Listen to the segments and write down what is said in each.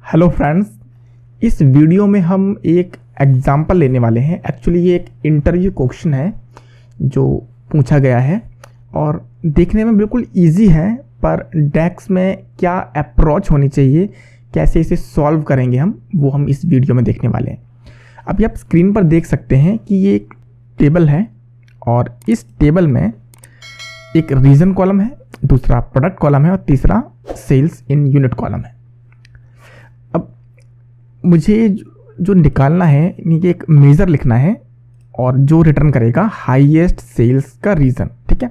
Hello friends, इस video में हम एक एग्जाम्पल लेने वाले हैं। एक्चुअली ये एक इंटरव्यू क्वेश्चन है जो पूछा गया है और देखने में बिल्कुल इजी है, पर डेस्क में क्या अप्रोच होनी चाहिए, कैसे इसे सॉल्व करेंगे वो हम इस वीडियो में देखने वाले हैं। अभी आप स्क्रीन पर देख सकते हैं कि ये एक टेबल है और इस टेबल में एक रीजन कॉलम है, दूसरा प्रोडक्ट कॉलम है और तीसरा सेल्स इन यूनिट कॉलम है। अब मुझे जो निकालना है यानी एक मेज़र लिखना है और जो रिटर्न करेगा हाईएस्ट सेल्स का रीज़न। ठीक है,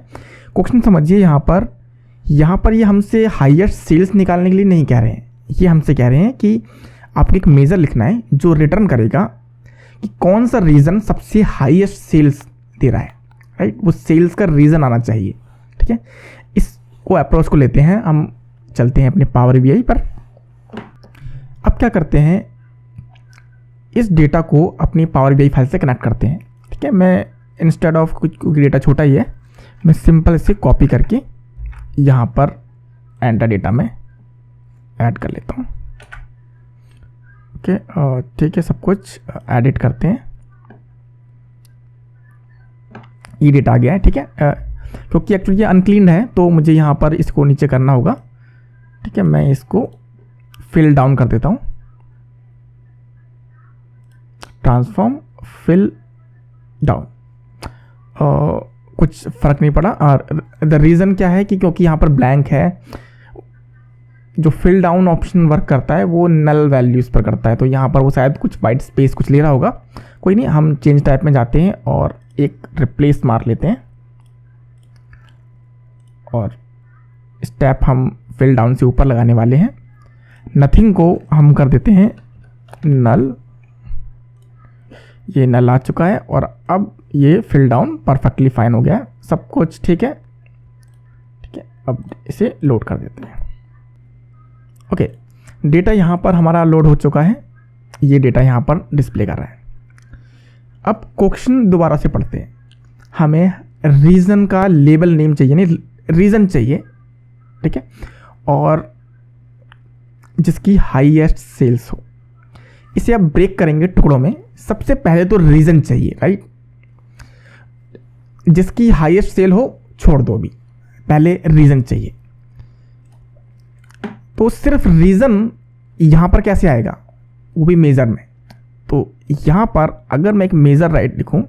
क्वेश्चन समझिए। यहाँ पर ये हमसे हाईएस्ट सेल्स निकालने के लिए नहीं कह रहे हैं, ये हमसे कह रहे हैं कि आपको एक मेज़र लिखना है जो रिटर्न करेगा कि कौन सा रीज़न सबसे हाईएस्ट सेल्स दे रहा है। राइट, वो सेल्स का रीज़न आना चाहिए। ठीक है, इसको अप्रोच को लेते हैं, हम चलते हैं अपने पावर बीआई पर। अब क्या करते हैं, इस डेटा को अपनी पावर बीआई फाइल से कनेक्ट करते हैं। ठीक है, मैं इंस्टेड ऑफ क्योंकि डेटा छोटा ही है, मैं सिंपल इसे कॉपी करके यहाँ पर एंटर डेटा में ऐड कर लेता हूँ। ओके, ठीक है, सब कुछ एडिट करते हैं। ये डेटा आ गया है। ठीक है, क्योंकि एक्चुअली ये अनक्लीन्ड है तो मुझे यहाँ पर इसको नीचे करना होगा। ठीक है, मैं इसको फिल डाउन कर देता हूँ, ट्रांसफॉर्म फिल डाउन। कुछ फ़र्क नहीं पड़ा। और द रीज़न क्या है कि क्योंकि यहाँ पर ब्लैंक है, जो फिल डाउन ऑप्शन वर्क करता है वो नल वैल्यूज़ पर करता है, तो यहाँ पर वो शायद कुछ वाइट स्पेस कुछ ले रहा होगा। कोई नहीं, हम चेंज टाइप में जाते हैं और एक रिप्लेस मार लेते हैं और स्टेप हम फिल डाउन से ऊपर लगाने वाले हैं। नथिंग को हम कर देते हैं नल। ये नल आ चुका है और अब ये फिल डाउन परफेक्टली फाइन हो गया है, सब कुछ ठीक है। ठीक है, अब इसे लोड कर देते हैं। ओके, डेटा यहाँ पर हमारा लोड हो चुका है, ये डेटा यहाँ पर डिस्प्ले कर रहा है। अब क्वेश्चन दोबारा से पढ़ते हैं। हमें रीज़न का लेबल नेम चाहिए, नहीं रीज़न चाहिए। ठीक है, और जिसकी हाईएस्ट सेल्स हो। इसे आप ब्रेक करेंगे टुकड़ों में। सबसे पहले तो रीज़न चाहिए, राइट। जिसकी हाईएस्ट सेल हो छोड़ दो, भी पहले रीज़न चाहिए। तो सिर्फ रीज़न यहाँ पर कैसे आएगा, वो भी मेज़र में। तो यहाँ पर अगर मैं एक मेज़र राइट लिखूँ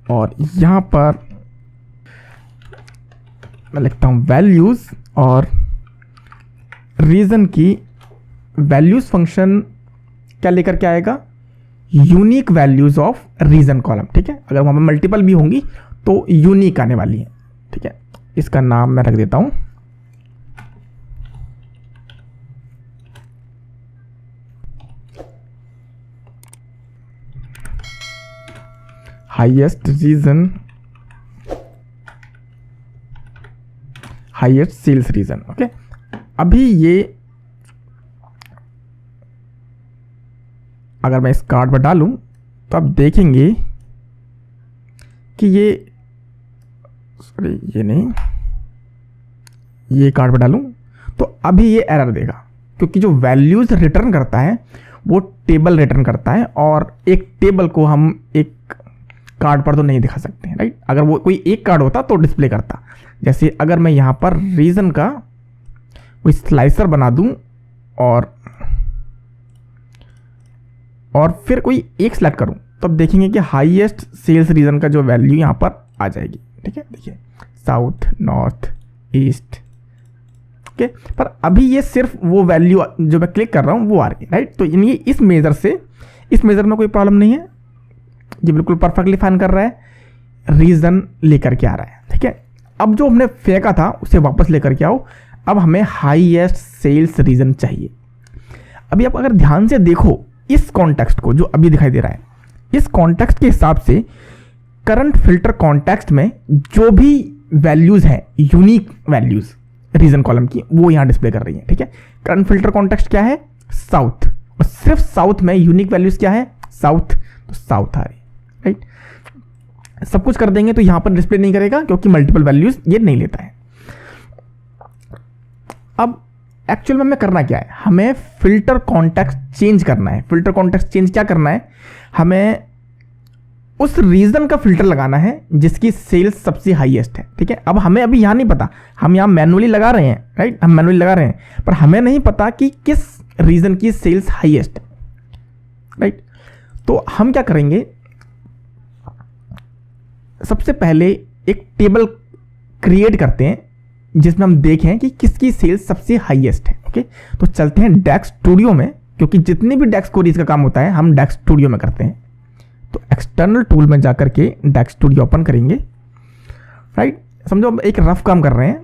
और यहाँ पर मैं लिखता हूँ वैल्यूज़, और रीज़न की वैल्यूज़ फंक्शन क्या लेकर के आएगा, unique values of reason column. ठीक है, अगर वहाँ पर मल्टीपल भी होंगी तो यूनिक आने वाली है। ठीक है, इसका नाम मैं रख देता हूँ highest region, highest sales region. Okay, अभी ये अगर मैं इस कार्ड पर डालूं तो आप देखेंगे कि ये नहीं, ये कार्ड पर डालूं तो अभी ये एरर देगा, क्योंकि जो वैल्यूज़ रिटर्न करता है वो टेबल रिटर्न करता है और एक टेबल को हम एक कार्ड पर तो नहीं दिखा सकते हैं, राइट। अगर वो कोई एक कार्ड होता तो डिस्प्ले करता। जैसे अगर मैं यहाँ पर रीज़न का कोई स्लाइसर बना दूं और फिर कोई एक सेलेक्ट करूं तो अब देखेंगे कि हाईएस्ट सेल्स रीज़न का जो वैल्यू यहाँ पर आ जाएगी। ठीक है, देखिए साउथ, नॉर्थ, ईस्ट। ओके, पर अभी ये सिर्फ वो वैल्यू जो मैं क्लिक कर रहा हूँ वो आ रही है, राइट। तो यानी इस मेज़र में कोई प्रॉब्लम नहीं है, ये बिल्कुल परफेक्टली फाइन कर रहा है, रीज़न लेकर के आ रहा है। ठीक है, अब जो हमने फेंका था उसे वापस लेकर के आओ। अब हमें हाईएस्ट सेल्स रीज़न चाहिए। अभी आप अगर ध्यान से देखो इस कॉन्टेक्स्ट को जो अभी दिखाई दे रहा है, इस कॉन्टेक्स्ट के हिसाब से करंट फिल्टर कॉन्टेक्स्ट में जो भी वैल्यूज़ हैं, यूनिक वैल्यूज़ रीज़न कॉलम की, वो यहाँ डिस्प्ले कर रही है। ठीक है, करंट फिल्टर कॉन्टेक्स्ट क्या है, साउथ, और सिर्फ साउथ में यूनिक वैल्यूज़ क्या है, साउथ, तो साउथ आ रही है, राइट। सब कुछ कर देंगे तो यहाँ पर डिस्प्ले नहीं करेगा क्योंकि मल्टीपल वैल्यूज़ ये नहीं लेता है। अब एक्चुअल में हमें करना क्या है, हमें फिल्टर कॉन्टेक्स्ट चेंज करना है। फिल्टर कॉन्टेक्स्ट चेंज क्या करना है, हमें उस रीजन का फिल्टर लगाना है जिसकी सेल्स सबसे हाईएस्ट है। ठीक है, अब हमें अभी यहाँ नहीं पता, हम यहाँ मैनुअली लगा रहे हैं, राइट, हम मैनुअली लगा रहे हैं, पर हमें नहीं पता कि किस रीजन की सेल्स हाईएस्ट है, राइट। तो हम क्या करेंगे, सबसे पहले एक टेबल क्रिएट करते हैं जिसमें हम देखें कि किसकी सेल्स सबसे हाईएस्ट है। ओके, तो चलते हैं डेक्स स्टूडियो में, क्योंकि जितनी भी डेक्स क्वेरीज का काम होता है हम डेक्स स्टूडियो में करते हैं। तो एक्सटर्नल टूल में जाकर के डेक्स स्टूडियो ओपन करेंगे, राइट। समझो हम एक रफ काम कर रहे हैं,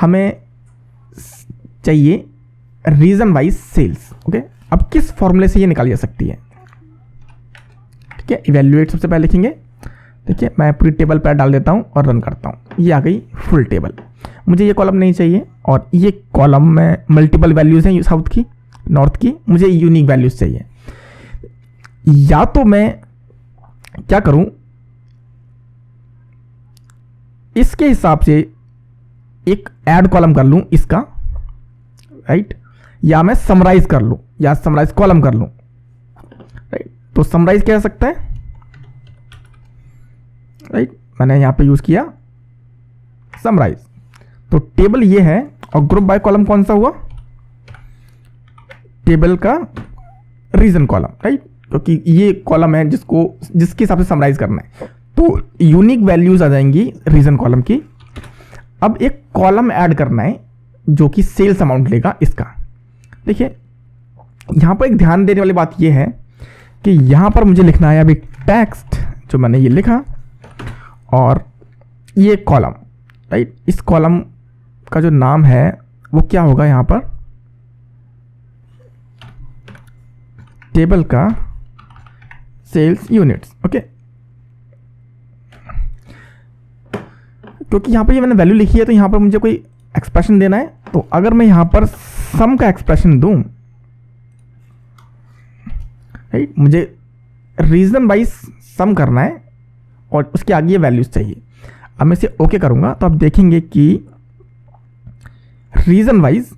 हमें चाहिए रीजन वाइज सेल्स। ओके, अब किस फॉर्मूले से ये निकाली जा सकती है, ठीक है, इवेल्युएट सबसे पहले लिखेंगे। देखिए मैं पूरी टेबल पर डाल देता हूँ और रन करता हूँ, ये आ गई फुल टेबल। मुझे ये कॉलम नहीं चाहिए, और ये कॉलम में मल्टीपल वैल्यूज़ हैं, साउथ की, नॉर्थ की, मुझे यूनिक वैल्यूज़ चाहिए। या तो मैं क्या करूँ, इसके हिसाब से एक ऐड कॉलम कर लूँ इसका, राइट, या मैं समराइज कर लूँ, या समराइज कॉलम कर लूँ, राइट। तो समराइज क्या हो सकता है, राइट, मैंने यहाँ पे यूज़ किया समराइज। तो टेबल ये है, और ग्रुप बाय कॉलम कौन सा हुआ, टेबल का रीजन कॉलम, राइट, क्योंकि ये कॉलम है जिसके हिसाब से समराइज करना है। तो यूनिक वैल्यूज आ जाएंगी रीजन कॉलम की। अब एक कॉलम ऐड करना है जो कि सेल्स अमाउंट लेगा इसका। देखिए यहाँ पर एक ध्यान देने वाली बात ये है कि यहाँ पर मुझे लिखना है अभी टेक्स्ट, जो मैंने ये लिखा, और ये कॉलम, राइट, इस कॉलम का जो नाम है वो क्या होगा, यहाँ पर टेबल का सेल्स यूनिट्स। ओके, क्योंकि यहाँ पर ये मैंने वैल्यू लिखी है तो यहाँ पर मुझे कोई एक्सप्रेशन देना है। तो अगर मैं यहाँ पर सम का एक्सप्रेशन दूं, राइट, मुझे रीजन वाइज सम करना है और उसके आगे ये वैल्यूज चाहिए। अब मैं इसे ओके करूंगा तो आप देखेंगे कि रीजन वाइज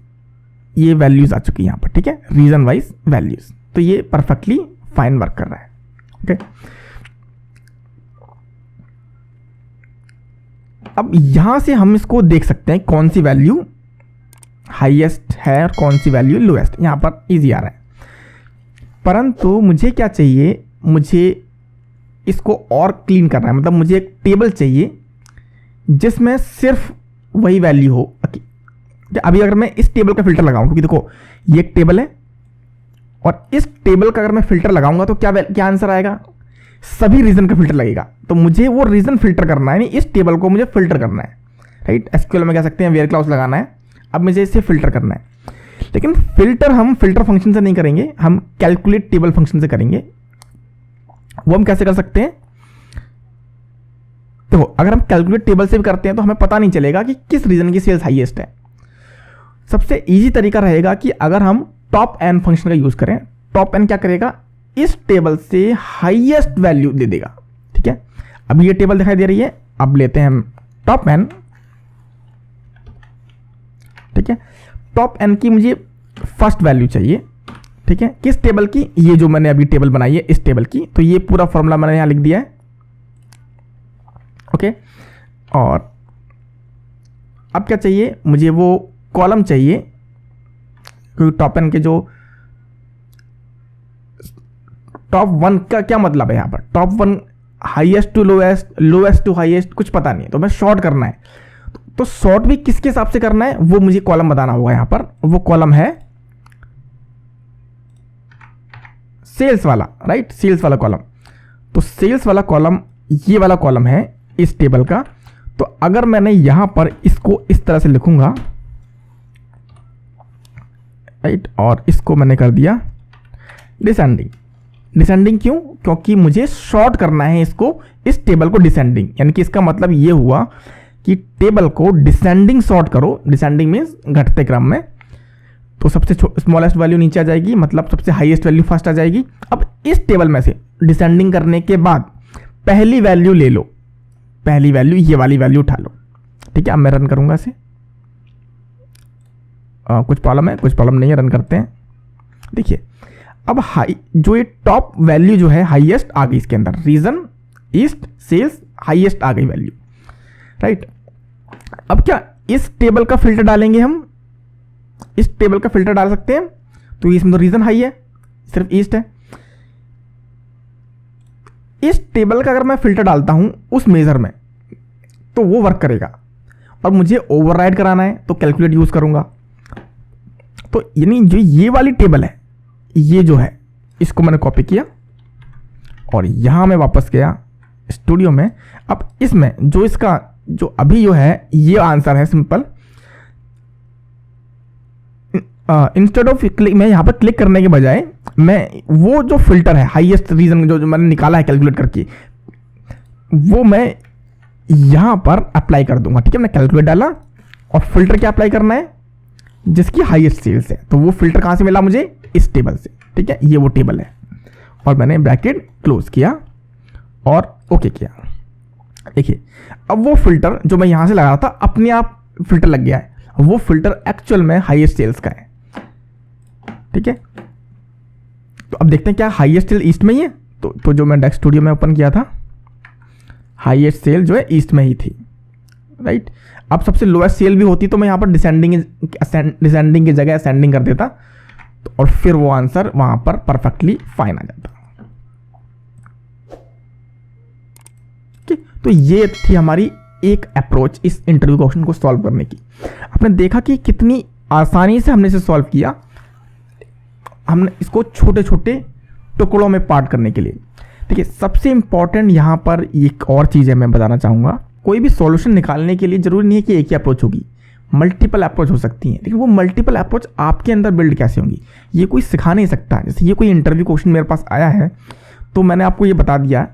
ये वैल्यूज आ चुकी है यहाँ पर, ठीक है, रीजन वाइज वैल्यूज। तो ये परफेक्टली फाइन वर्क कर रहा है। ओके, अब यहां से हम इसको देख सकते हैं कौन सी वैल्यू हाईएस्ट है और कौन सी वैल्यू लोएस्ट। यहां पर इजी आ रहा है, परंतु मुझे क्या चाहिए, मुझे इसको और क्लीन करना है। मतलब मुझे एक टेबल चाहिए जिसमें सिर्फ वही वैल्यू हो। अभी अगर मैं इस टेबल का फिल्टर लगाऊं, क्योंकि देखो ये एक टेबल है और इस टेबल का अगर मैं फिल्टर लगाऊंगा तो क्या आंसर आएगा, सभी रीजन का फिल्टर लगेगा। तो मुझे वो रीजन फिल्टर करना है, इस टेबल को मुझे फिल्टर करना है, राइट। एसक्यूएल में कह सकते हैं वेयर क्लाउज लगाना है। अब मुझे इसे फिल्टर करना है, लेकिन फिल्टर हम फिल्टर फंक्शन से नहीं करेंगे, हम कैलकुलेट टेबल फंक्शन से करेंगे। वो हम कैसे कर सकते हैं, तो अगर हम कैलकुलेट टेबल से भी करते हैं तो हमें पता नहीं चलेगा कि किस रीजन की सेल्स हाईएस्ट है। सबसे इजी तरीका रहेगा कि अगर हम टॉप एन फंक्शन का यूज करें। टॉप एन क्या करेगा, इस टेबल से हाईएस्ट वैल्यू दे देगा, ठीक है। अब ये टेबल दिखाई दे रही है, अब लेते हैं हम टॉप एन, ठीक है। टॉप एन की मुझे फर्स्ट वैल्यू चाहिए, ठीक है, किस टेबल की, ये जो मैंने अभी टेबल बनाई है इस टेबल की। तो ये पूरा फॉर्मूला मैंने यहां लिख दिया है, ओके। और अब क्या चाहिए, मुझे वो कॉलम चाहिए, क्योंकि टॉप एन के जो टॉप वन का क्या मतलब है, यहां पर top one highest to lowest, lowest to highest, कुछ पता नहीं है, तो मैं शॉर्ट करना है। तो शॉर्ट भी किसके हिसाब से करना है वो मुझे कॉलम बताना होगा। यहां पर वो कॉलम है सेल्स वाला, राइट, सेल्स वाला कॉलम। तो सेल्स वाला कॉलम ये वाला कॉलम है इस टेबल का। तो अगर मैंने यहां पर इसको इस तरह से लिखूंगा, राइट, और इसको मैंने कर दिया डिसेंडिंग। डिसेंडिंग क्यों, क्योंकि मुझे शॉर्ट करना है इसको, इस टेबल को डिसेंडिंग, यानी कि इसका मतलब ये हुआ कि टेबल को डिसेंडिंग सॉर्ट करो। डिसेंडिंग मीन्स घटते क्रम में। तो सबसे स्मॉलेस्ट वैल्यू नीचे आ जाएगी, मतलब सबसे हाईएस्ट वैल्यू फर्स्ट आ जाएगी। अब इस टेबल में से डिसेंडिंग करने के बाद पहली वैल्यू ले लो, पहली वैल्यू ये वाली वैल्यू उठा लो, ठीक है। अब मैं रन करूंगा इसे, कुछ प्रॉब्लम है, कुछ प्रॉब्लम नहीं है, रन करते हैं। देखिए अब हाई जो ये टॉप वैल्यू जो है हाईएस्ट आ गई इसके अंदर, रीजन ईस्ट सेल्स हाईएस्ट आ गई वैल्यू, राइट। अब क्या इस टेबल का फिल्टर डालेंगे हम, इस टेबल का फिल्टर डाल सकते हैं। तो इसमें तो रीजन हाई है, सिर्फ ईस्ट है। इस टेबल का अगर मैं फिल्टर डालता हूं उस मेजर में तो वो वर्क करेगा, और मुझे ओवरराइड कराना है तो कैलकुलेट यूज करूंगा। तो यानी जो ये वाली टेबल है, ये जो है इसको मैंने कॉपी किया और यहां मैं वापस गया स्टूडियो में। अब इसमें जो इसका जो अभी जो है ये आंसर है सिंपल, इंस्टेड ऑफ क्लिक मैं यहाँ पर क्लिक करने के बजाय मैं वो जो फिल्टर है हाईएस्ट रीजन जो मैंने निकाला है कैलकुलेट करके, वो मैं यहाँ पर अप्लाई कर दूंगा। ठीक है, मैंने कैलकुलेट डाला और फिल्टर क्या अप्लाई करना है, जिसकी हाईएस्ट सेल्स है। तो वो फिल्टर कहाँ से मिला मुझे, इस टेबल से। ठीक है, ये वो टेबल है, और मैंने ब्रैकेट क्लोज किया और ओके किया। देखिए अब वो फिल्टर जो मैं यहाँ से लगा रहा था अपने आप फिल्टर लग गया है, वो फिल्टर एक्चुअल में हाईएस्ट सेल्स का है। ठीक है, तो अब देखते हैं क्या हाईएस्ट सेल ईस्ट में ही है। तो जो मैं डेस्क स्टूडियो में ओपन किया था, हाईएस्ट सेल जो है ईस्ट में ही थी, राइट। अब सबसे लोएस्ट सेल भी होती तो मैं यहाँ पर डिसेंडिंग की जगह असेंडिंग कर देता, तो और फिर वो आंसर वहां पर परफेक्टली फाइन आ जाता। तो ये थी हमारी एक अप्रोच इस इंटरव्यू क्वेश्चन को सॉल्व करने की। आपने देखा कि कितनी आसानी से हमने इसे सॉल्व किया, हमने इसको छोटे छोटे टुकड़ों में पार्ट करने के लिए। देखिए सबसे इंपॉर्टेंट यहाँ पर एक और चीज़ है, मैं बताना चाहूँगा, कोई भी सॉल्यूशन निकालने के लिए ज़रूरी नहीं है कि एक ही अप्रोच होगी, मल्टीपल अप्रोच हो सकती हैं। लेकिन वो मल्टीपल अप्रोच आपके अंदर बिल्ड कैसे होंगी ये कोई सिखा नहीं सकता। जैसे ये कोई इंटरव्यू क्वेश्चन मेरे पास आया है तो मैंने आपको ये बता दिया।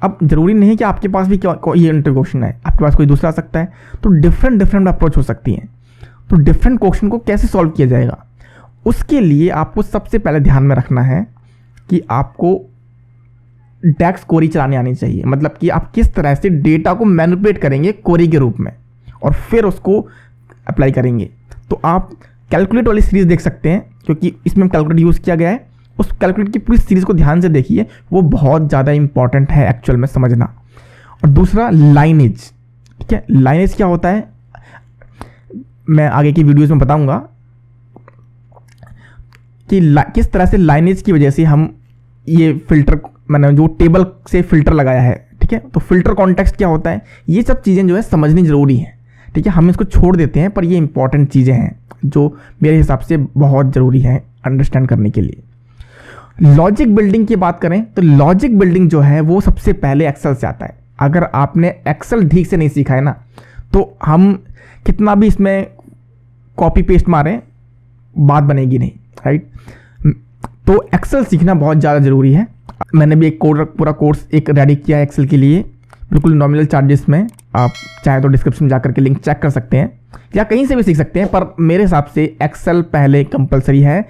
अब जरूरी नहीं है कि आपके पास भी ये इंटरव्यू क्वेश्चन है, आपके पास कोई दूसरा आ सकता है। तो डिफरेंट अप्रोच हो सकती हैं। तो डिफरेंट क्वेश्चन को कैसे सॉल्व किया जाएगा, उसके लिए आपको सबसे पहले ध्यान में रखना है कि आपको डेक्स क्वेरी चलाने आनी चाहिए। मतलब कि आप किस तरह से डेटा को मैनिपुलेट करेंगे क्वेरी के रूप में और फिर उसको अप्लाई करेंगे। तो आप कैलकुलेट वाली सीरीज देख सकते हैं, क्योंकि इसमें कैलकुलेट यूज़ किया गया है। उस कैलकुलेट की पूरी सीरीज को ध्यान से देखिए, वो बहुत ज़्यादा इंपॉर्टेंट है एक्चुअल में समझना। और दूसरा लाइनेज। ठीक है, लाइनेज क्या होता है मैं आगे की वीडियोस में बताऊंगा कि किस तरह से लाइनेज की वजह से हम ये फिल्टर, मैंने जो टेबल से फिल्टर लगाया है, ठीक है, तो फिल्टर कॉन्टेक्स्ट क्या होता है, ये सब चीज़ें जो है समझनी ज़रूरी है। ठीक है, हम इसको छोड़ देते हैं, पर ये इंपॉर्टेंट चीज़ें हैं जो मेरे हिसाब से बहुत ज़रूरी है अंडरस्टैंड करने के लिए। लॉजिक बिल्डिंग की बात करें तो लॉजिक बिल्डिंग जो है वो सबसे पहले एक्सेल से आता है। अगर आपने एक्सेल ठीक से नहीं सीखा है ना, तो हम कितना भी इसमें कॉपी पेस्ट मारें बात बनेगी नहीं, राइट। तो एक्सेल सीखना बहुत ज़्यादा ज़रूरी है। मैंने भी एक पूरा कोर्स एक रेडी किया है एक्सेल के लिए, बिल्कुल नॉमिनल चार्जेस में। आप चाहे तो डिस्क्रिप्शन में जाकर के लिंक चेक कर सकते हैं या कहीं से भी सीख सकते हैं, पर मेरे हिसाब से एक्सेल पहले कंपलसरी है